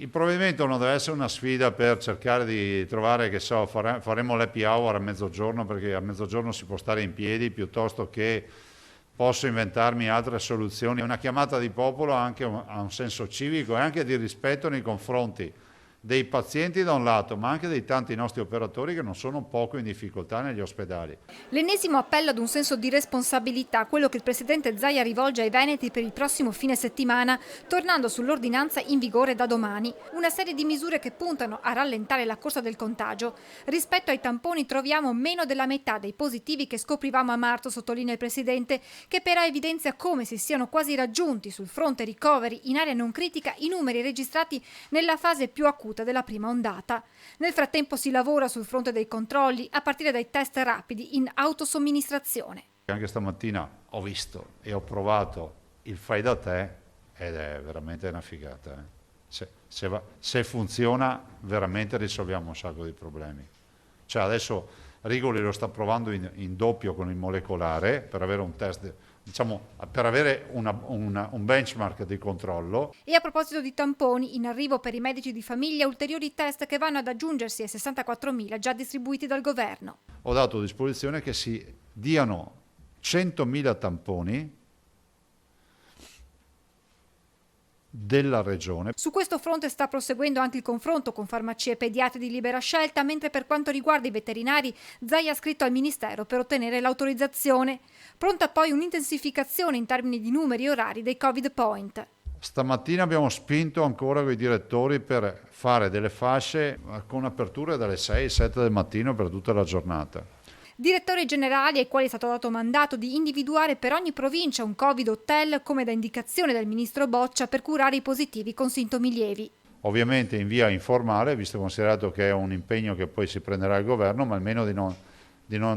il provvedimento non deve essere una sfida per cercare di trovare, che so, faremo l'happy hour a mezzogiorno perché a mezzogiorno si può stare in piedi, piuttosto che posso inventarmi altre soluzioni. È una chiamata di popolo anche a un senso civico e anche di rispetto nei confronti dei pazienti da un lato, ma anche dei tanti nostri operatori che non sono poco in difficoltà negli ospedali. L'ennesimo appello ad un senso di responsabilità, quello che il presidente Zaia rivolge ai veneti per il prossimo fine settimana, tornando sull'ordinanza in vigore da domani. Una serie di misure che puntano a rallentare la corsa del contagio. Rispetto ai tamponi troviamo meno della metà dei positivi che scoprivamo a marzo, sottolinea il presidente, che però evidenzia come si siano quasi raggiunti sul fronte ricoveri in area non critica i numeri registrati nella fase più acuta della prima ondata. Nel frattempo si lavora sul fronte dei controlli, a partire dai test rapidi in autosomministrazione. Anche stamattina ho visto e ho provato il fai da te ed è veramente una figata. Se funziona veramente risolviamo un sacco di problemi. Cioè adesso Rigoli lo sta provando in doppio con il molecolare per avere un test, diciamo, per avere un benchmark di controllo. E a proposito di tamponi, in arrivo per i medici di famiglia ulteriori test che vanno ad aggiungersi ai 64.000 già distribuiti dal governo. Ho dato a disposizione che si diano 100.000 tamponi della regione. Su questo fronte sta proseguendo anche il confronto con farmacie e pediatri di libera scelta, mentre per quanto riguarda i veterinari, Zaia ha scritto al Ministero per ottenere l'autorizzazione. Pronta poi un'intensificazione in termini di numeri e orari dei Covid Point. Stamattina abbiamo spinto ancora con i direttori per fare delle fasce con aperture dalle 6-7 del mattino per tutta la giornata. Direttori generali ai quali è stato dato mandato di individuare per ogni provincia un Covid hotel come da indicazione del ministro Boccia per curare i positivi con sintomi lievi. Ovviamente in via informale, visto considerato che è un impegno che poi si prenderà il governo, ma almeno di non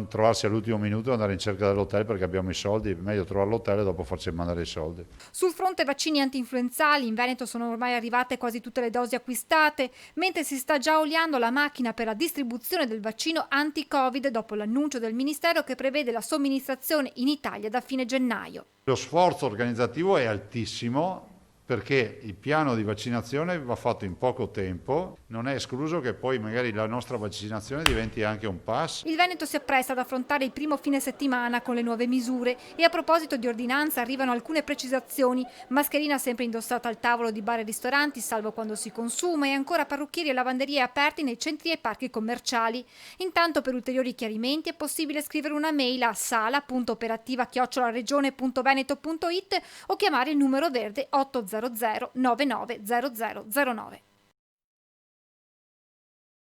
trovarsi all'ultimo minuto e andare in cerca dell'hotel perché abbiamo i soldi, è meglio trovare l'hotel e dopo farci mandare i soldi. Sul fronte vaccini antinfluenzali in Veneto sono ormai arrivate quasi tutte le dosi acquistate, mentre si sta già oliando la macchina per la distribuzione del vaccino anti-Covid dopo l'annuncio del Ministero che prevede la somministrazione in Italia da fine gennaio. Lo sforzo organizzativo è altissimo perché il piano di vaccinazione va fatto in poco tempo, non è escluso che poi magari la nostra vaccinazione diventi anche un pass. Il Veneto si appresta ad affrontare il primo fine settimana con le nuove misure e a proposito di ordinanza arrivano alcune precisazioni: mascherina sempre indossata al tavolo di bar e ristoranti salvo quando si consuma e ancora parrucchieri e lavanderie aperti nei centri e parchi commerciali. Intanto per ulteriori chiarimenti è possibile scrivere una mail a sala.operativa@regione.veneto.it o chiamare il numero verde 800 99 0009.